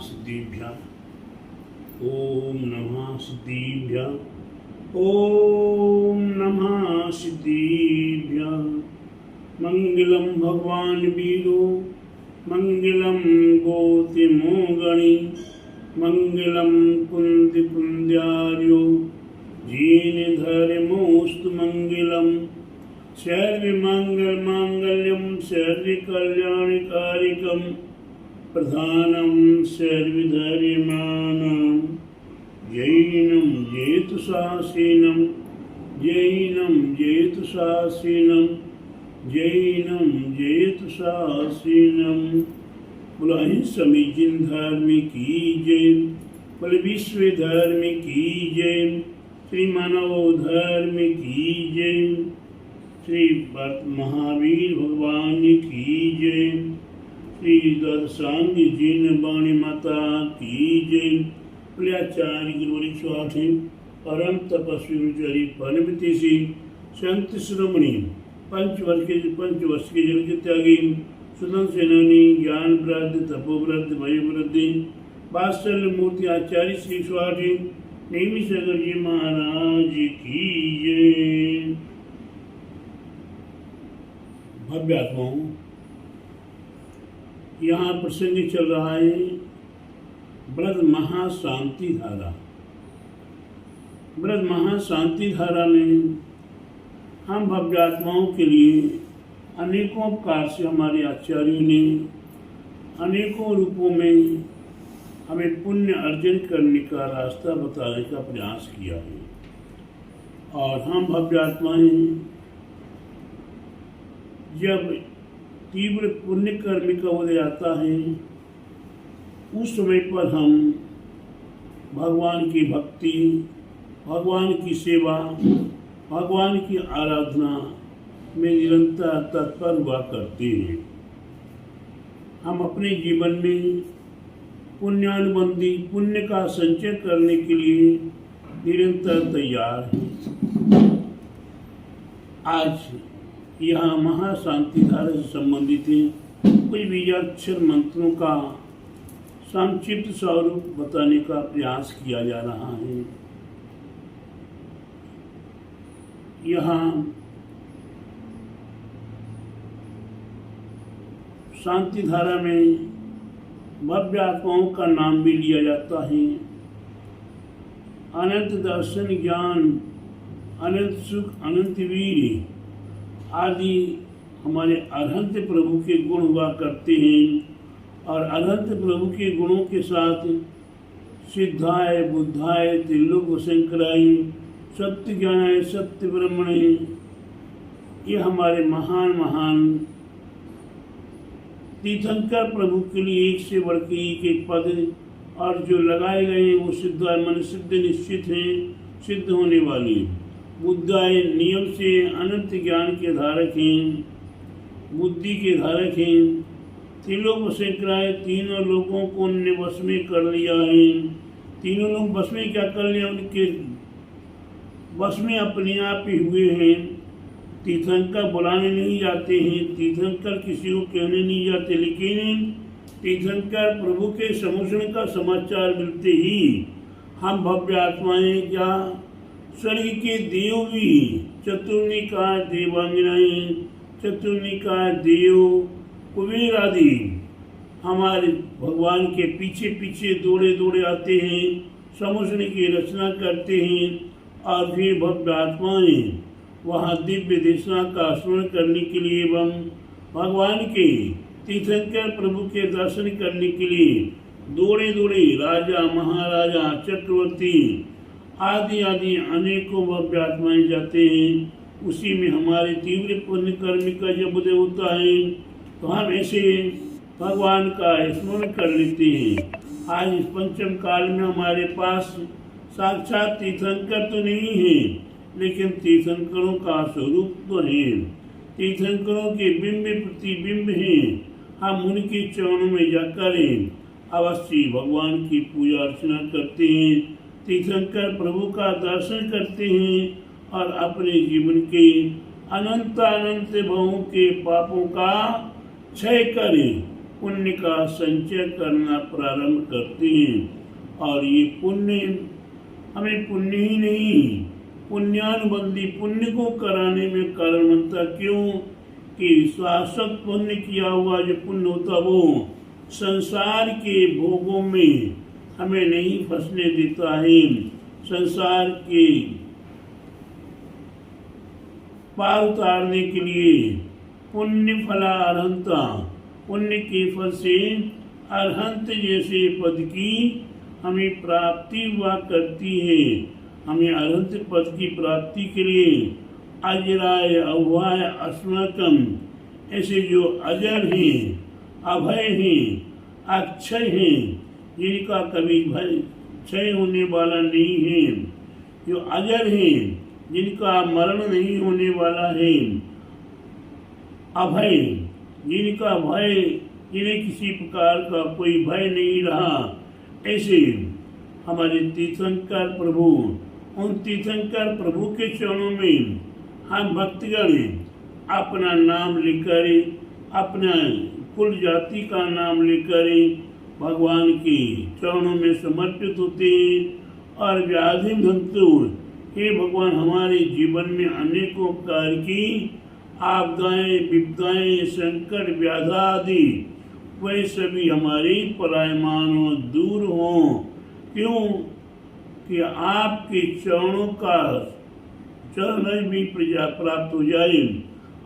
सिद्धिभ्यः ओम नमः सिद्धिभ्यः ओम नमः सिद्धिभ्यः। मंगलम भगवान वीरो मंगलम गोतिमोगणि मंगलम कुंद कुंद्यार्यो जीन धर्मोस्तु मंगलम सर्वमंगल मांगल्यम सर्वकल्याणकारिकम प्रधानम सर्वधर्माणां जैनं जेतुशासीनं जैनं जेतुशासीनं जैनं जेतुशासीनं। बोलो समीचीन धर्म की जय, बोले विश्व धर्म की जय, श्री मानव धर्म की जय, श्री महावीर भगवान की जय, श्री दर्शांग जिन वाणी माता की जय। बोले आचार्य गुरुवरी स्वाठी परम तपस्वी विचारी परमति से संत शिरोमणि पंचवर्ष के जल के त्यागी सुदन सेनानी ज्ञान वृद्ध तपोवृद्ध वयोवृद्ध वात्सल्य मूर्ति आचार्य श्री स्वाठी नेमी सागर जी महाराज की जय। भव्य आत्माओं, यहाँ प्रसंग चल रहा है ब्रज महाशांति धारा। ब्रज महाशांति धारा में हम भव्य आत्माओं के लिए अनेकों प्रकार से हमारे आचार्यों ने अनेकों रूपों में हमें पुण्य अर्जन करने का रास्ता बताने का प्रयास किया है। और हम भव्य आत्माएं जब तीव्र पुण्य कर्म का उदय आता है उस समय पर हम भगवान की भक्ति, भगवान की सेवा, भगवान की आराधना में निरंतर तत्पर हुआ करते हैं। हम अपने जीवन में पुण्यानुबंधी पुण्य का संचय करने के लिए निरंतर तैयार हैं। आज यहाँ महाशांति धारा से संबंधित है कुछ बीजाक्षर मंत्रों का संक्षिप्त स्वरूप बताने का प्रयास किया जा रहा है। यहाँ शांति धारा में भव्य आत्माओं का नाम भी लिया जाता है। अनंत दर्शन ज्ञान, अनंत सुख, अनंत वीर आदि हमारे अरहंत प्रभु के गुण हुआ करते हैं। और अरहंत प्रभु के गुणों के साथ सिद्धाय, बुद्धाय, त्रिलोक शंकराय, सत्य ज्ञानाय, सत्य ब्रह्मणे, ये हमारे महान महान तीर्थंकर प्रभु के लिए एक से बढ़ के एक पद और जो लगाए गए हैं वो सिद्ध मन सिद्ध निश्चित हैं, सिद्ध होने वाली। बुद्धाय नियम से अनंत ज्ञान के धारक हैं, बुद्धि के धारक हैं। त्रिलोक शंकराय, तीनों लोगों को उनने वश में कर लिया है। तीनों लोग वश में क्या कर लिया, उनके वश में अपने आप ही हुए हैं। तीर्थंकर बुलाने नहीं जाते हैं, तीर्थंकर किसी को कहने नहीं जाते, लेकिन तीर्थंकर प्रभु के समुद्र का समाचार मिलते ही हम भव्य आत्माएं क्या स्वर्ग के देव भी, चतुर्निकाय देवांगनाएं, चतुर्निकाय देव, कुबेर आदि हमारे भगवान के पीछे पीछे दौड़े दौड़े आते हैं, समुद्र की रचना करते हैं। और फिर भव्य आत्माएं वहाँ दिव्य देशना का स्मरण करने के लिए एवं भगवान के तीर्थंकर प्रभु के दर्शन करने के लिए दौड़े दौड़े राजा, महाराजा, चक्रवर्ती आदि आदि अनेकों भव्य आत्माएं जाते हैं। उसी में हमारे तीव्र पुण्य कर्म का जब उदय होता है तो हम ऐसे भगवान का स्मरण कर लेते हैं। आज इस पंचम काल में हमारे पास साक्षात तीर्थंकर तो नहीं है, लेकिन तीर्थंकरों का स्वरूप तो है। तीर्थंकरों के बिंब प्रतिबिंब हैं। हम उनके चरणों में जाकर अवश्य भगवान की पूजा अर्चना करते हैं, तीर्थंकर प्रभु का दर्शन करते हैं और अपने जीवन के अनंत अनंत भवों के पापों का क्षय करें। पुण्य का संचय करना प्रारंभ करते हैं। और ये पुण्य हमें पुण्य ही नहीं, पुण्यानुबंधी पुण्य को कराने में कारण बनता। क्यों कि शाश्वत पुण्य किया हुआ जो पुण्य होता वो संसार के भोगों में हमें नहीं फंसने देता है। संसार के पार उतारने के लिए पुण्य फला अर्हंता, पुण्य के फल से अर्हंत जैसे पद की हमें प्राप्ति हुआ करती है। हमें अर्हंत पद की प्राप्ति के लिए अजराय अभय अस्माकम, ऐसे जो अजर हैं, अभय हैं, अक्षय हैं, जिनका कभी क्षय होने वाला नहीं है, जो अजर हैं, जिनका मरण नहीं होने वाला है, अभय, जिनका भय, जिन्हें किसी प्रकार का कोई भय नहीं रहा, ऐसे हमारे तीर्थंकर प्रभु, उन तीर्थंकर प्रभु के चरणों में हम भक्तगण अपना नाम लेकर, अपना कुल जाति का नाम लेकर भगवान के चरणों में समर्पित होते हैं। और व्याधि धंतु, हे भगवान, हमारे जीवन में अनेकों प्रकार की आपदाएं, विपदाएं, संकट, व्याधा आदि वह सभी हमारे पलायमान हो, दूर हों। क्यों कि आपके चरणों का चरण भी प्राप्त हो जाए,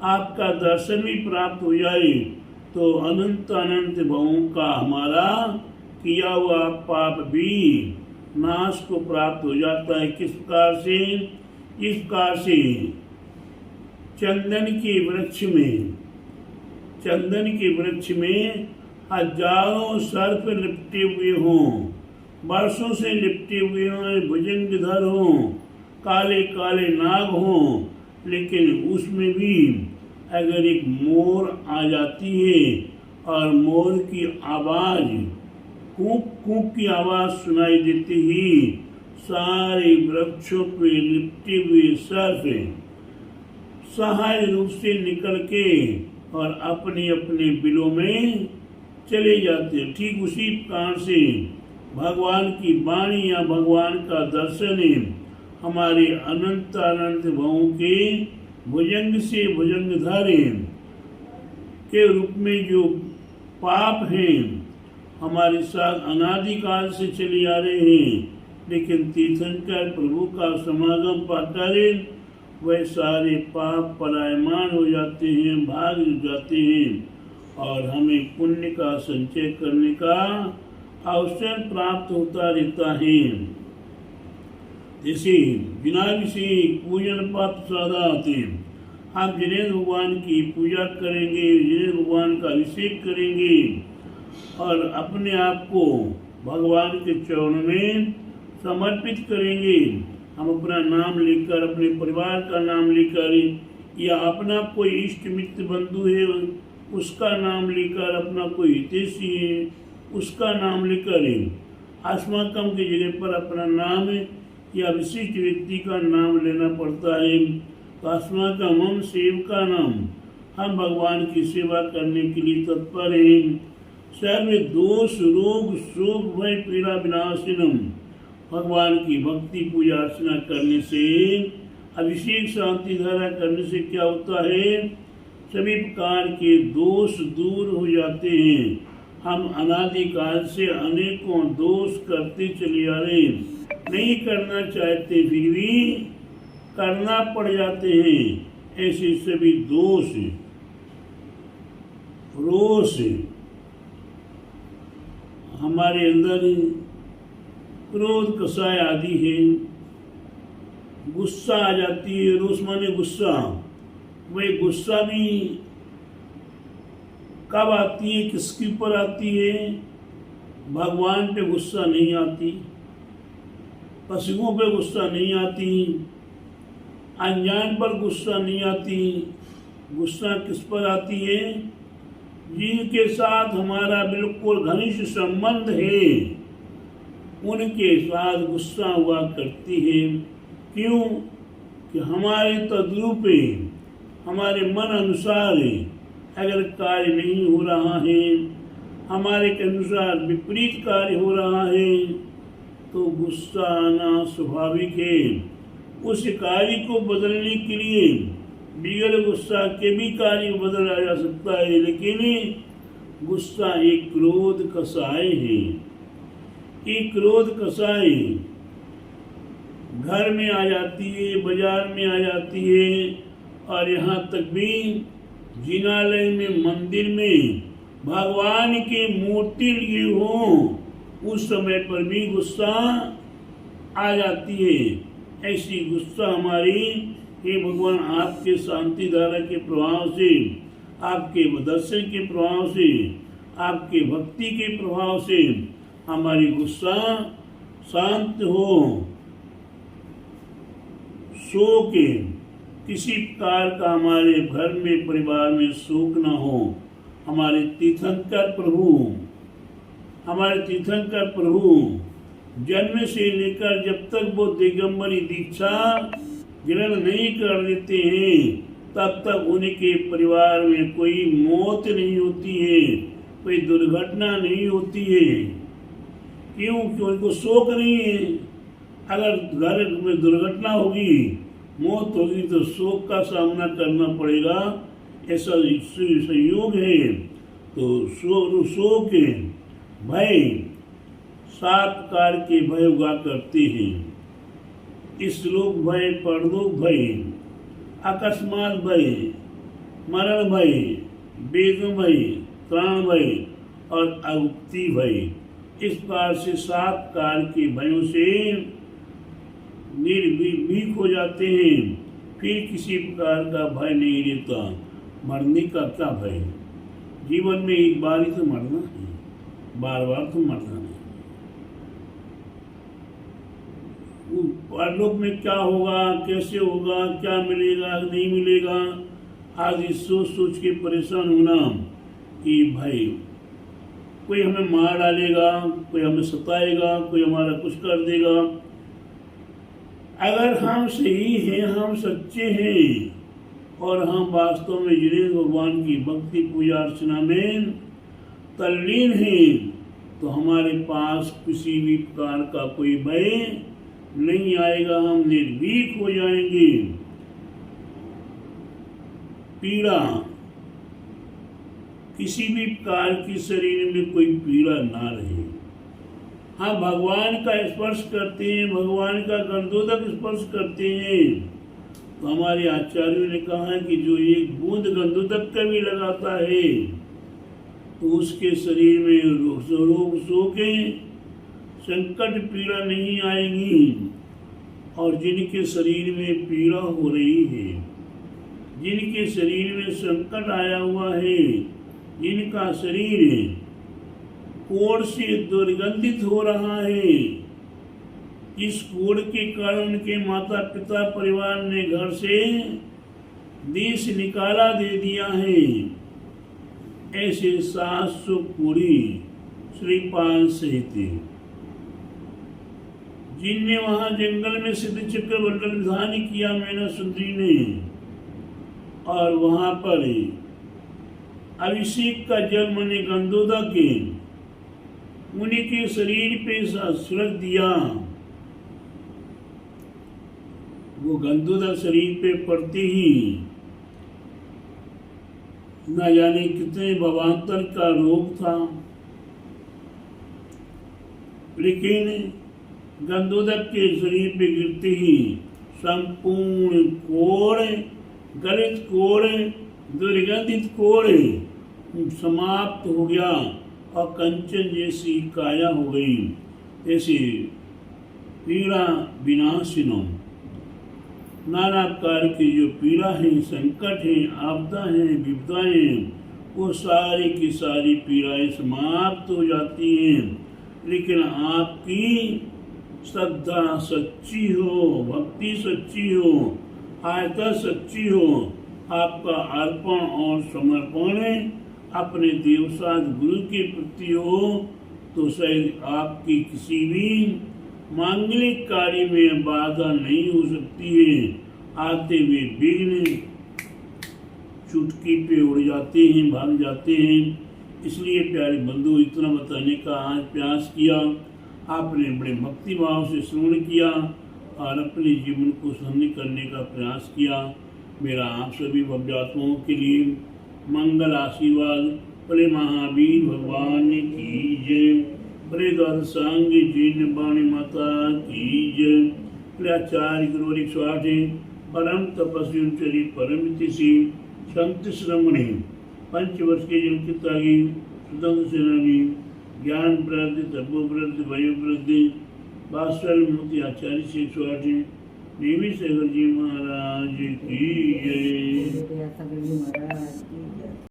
आपका दर्शन भी प्राप्त हो जाए, तो अनंत अनंत भवों का हमारा किया हुआ पाप भी नाश को प्राप्त हो जाता है। किस प्रकार से? इस प्रकार से चंदन के वृक्ष में, चंदन के वृक्ष में हजारों सर्प लिपटे हुए हों, वर्षों से लिपटे हुए हों, भुजंगधर हों, काले काले नाग हों, लेकिन उसमें भी अगर एक मोर आ जाती है और मोर की आवाज, कूक कूक की आवाज सुनाई देती ही सारे वृक्षों पे लिपटे हुए सर्प सहाय रूप से निकल के और अपने अपने बिलों में चले जाते हैं। ठीक उसी प्रकार से भगवान की वाणी या भगवान का दर्शन हमारे अनंत अनंत भवों के भुजंग से भुजंगधर के रूप में जो पाप हैं हमारे साथ अनादिकाल से चले आ रहे हैं, लेकिन तीर्थंकर प्रभु का समागम पाकर वह सारे पाप पलायमान हो जाते हैं, भाग जाते हैं और हमें पुण्य का संचय करने का अवसर प्राप्त होता रहता है। जैसे बिना किसी पूजन पाप साधा आते हैं, हम जिनेन्द्र भगवान की पूजा करेंगे, जिनेन्द्र भगवान का अभिषेक करेंगे और अपने आप को भगवान के चरणों में समर्पित करेंगे। हम अपना नाम लेकर, अपने परिवार का नाम लेकर या अपना कोई इष्ट मित्र बंधु है उसका नाम लेकर, अपना कोई हितैषी है उसका नाम लेकर, अस्माकम की जगह पर अपना नाम या विशिष्ट व्यक्ति का नाम लेना पड़ता है। तो अस्माकम, हम सेवका नाम, हम भगवान की सेवा करने के लिए तत्पर हैं। सर्व दोष रोग शोक भय पीड़ा विनाशिनम, भगवान की भक्ति पूजा अर्चना करने से, अभिषेक शांति धारा करने से क्या होता है? सभी प्रकार के दोष दूर हो जाते हैं। हम अनादिकाल से अनेकों दोष करते चले आ रहे, नहीं करना चाहते फिर भी करना पड़ जाते हैं। ऐसे सभी दोष, रोष हमारे अंदर, क्रोध कसाय आदि है, गुस्सा आ जाती है, रोष माने गुस्सा, वही गुस्सा भी कब आती है, किसके ऊपर आती है? भगवान पे गुस्सा नहीं आती, पशुओं पे गुस्सा नहीं आती, अनजान पर गुस्सा नहीं आती। गुस्सा किस पर आती है? जिनके साथ हमारा बिल्कुल घनिष्ठ संबंध है उनके साथ गुस्सा हुआ करती है। क्यों कि हमारे तद्रूप हमारे मन अनुसार अगर कार्य नहीं हो रहा है, हमारे के अनुसार विपरीत कार्य हो रहा है तो गुस्सा आना स्वाभाविक है। उस कार्य को बदलने के लिए बिगड़ गुस्सा के भी कार्य को बदला जा सकता है, लेकिन गुस्सा एक क्रोध कसाय है। एक क्रोध कसाय घर में आ जाती है, बाजार में आ जाती है, और यहाँ तक भी जिनालय में, मंदिर में भगवान की मूर्ति लिए हो उस समय पर भी गुस्सा आ जाती है। ऐसी गुस्सा हमारी, हे भगवान, आपके शांति धारा के प्रभाव से, आपके दर्शन के प्रभाव से, आपके भक्ति के प्रभाव से हमारी गुस्सा शांत हो। शोक किसी प्रकार का हमारे घर में, परिवार में शोक न हो। हमारे तीर्थंकर प्रभु जन्म से लेकर जब तक वो दिगंबरी दीक्षा ग्रहण नहीं कर लेते हैं तब तक उनके परिवार में कोई मौत नहीं होती है, कोई दुर्घटना नहीं होती है। क्यों? क्योंकि उनको शोक नहीं है। अगर घर में दुर्घटना होगी, मौत होगी, तो शोक का सामना करना पड़ेगा, ऐसा संयोग है। तो शोक भय 7 प्रकार के भय उगा करते हैं। इस्लोक भय, परलोक भय, अकस्मात भय, मरण भय, वेग भय, त्राण भय और अगुप्ती भय। इस प्रकार से 7 प्रकार के भयों से निर्भीक हो जाते हैं। फिर किसी प्रकार का भय नहीं रहता। मरने का क्या भय? जीवन में एक बार ही तो मरना है, बार बार तो मरना नहीं। परलोक में क्या होगा, कैसे होगा, क्या मिलेगा, नहीं मिलेगा, आज इस सोच सोच के परेशान होना कि भाई कोई हमें मार डालेगा, कोई हमें सताएगा, कोई हमारा कुछ कर देगा। अगर हम सही हैं, हम सच्चे हैं और हम वास्तव में जिन्हें भगवान की भक्ति पूजा अर्चना में तल्लीन हैं, तो हमारे पास किसी भी प्रकार का कोई भय नहीं आएगा। हम निर्भीक हो जाएंगे। पीड़ा, किसी भी प्रकार की शरीर में कोई पीड़ा ना रहे। हाँ, भगवान का स्पर्श करते हैं, भगवान का गंधोदक स्पर्श करते हैं, तो हमारे आचार्यों ने कहा है कि जो एक बूंद गंधोदक का भी लगाता है तो उसके शरीर में रोग शोके संकट पीड़ा नहीं आएगी। और जिनके शरीर में पीड़ा हो रही है, जिनके शरीर में संकट आया हुआ है, जिनका शरीर कोढ़ से दुर्गंधित हो रहा है, इस कोढ़ के कारण उनके माता पिता परिवार ने घर से देश निकाला दे दिया है, ऐसे 700 कोढ़ी श्रीपाल सहित जिनने वहां जंगल में सिद्ध चक्र मंडल विधान किया मैना सुंदरी ने, और वहां पर अभिषेक का जल मैंने गंधोदक के उन्हीं के शरीर पे छिड़क दिया। वो गंधोदक शरीर पे पड़ते ही न जाने कितने भवांतर का रोग था, लेकिन गंधोदक के शरीर पे गिरते ही संपूर्ण कोढ़, गलित कोढ़, दुर्गंधित कोढ़ समाप्त हो गया और कंचन जैसी काया हो गई। ऐसे पीड़ा विनाशिनो, नाना प्रकार की जो पीड़ा है, संकट है, आपदा है, विपदाएं, वो सारी की सारी पीड़ाएं समाप्त हो जाती हैं। लेकिन आपकी श्रद्धा सच्ची हो, भक्ति सच्ची हो, आस्था सच्ची हो, आपका अर्पण और समर्पण अपने देवसाद गुरु के प्रति हो, तो शायद आपकी किसी भी मांगलिक कार्य में बाधा नहीं हो सकती है। आते हुए विघ्न चुटकी पे उड़ जाते हैं, भाग जाते हैं। इसलिए प्यारे बंधु, इतना बताने का आज प्रयास किया। आपने बड़े भक्ति भाव से श्रवण किया और अपने जीवन को धन्य करने का प्रयास किया। मेरा आप सभी भव्यात्माओं के लिए मंगल आशीर्वाद। बड़े महावीर भगवान की जय। बड़े द्वादश सांग जीर्ण वाणी माता की जय। बड़े आचार्य गुरु 108 परम तपस्वी चरी परम तिथि संत श्रमणी 5 वर्ष के जन्म त्यागी स्वतंत्र सेनानी ज्ञान वृद्धि तपोवृद्धि वयोवृद्धि बासल मोती आचार्य 108 देवी शेखर जी महाराज की जय।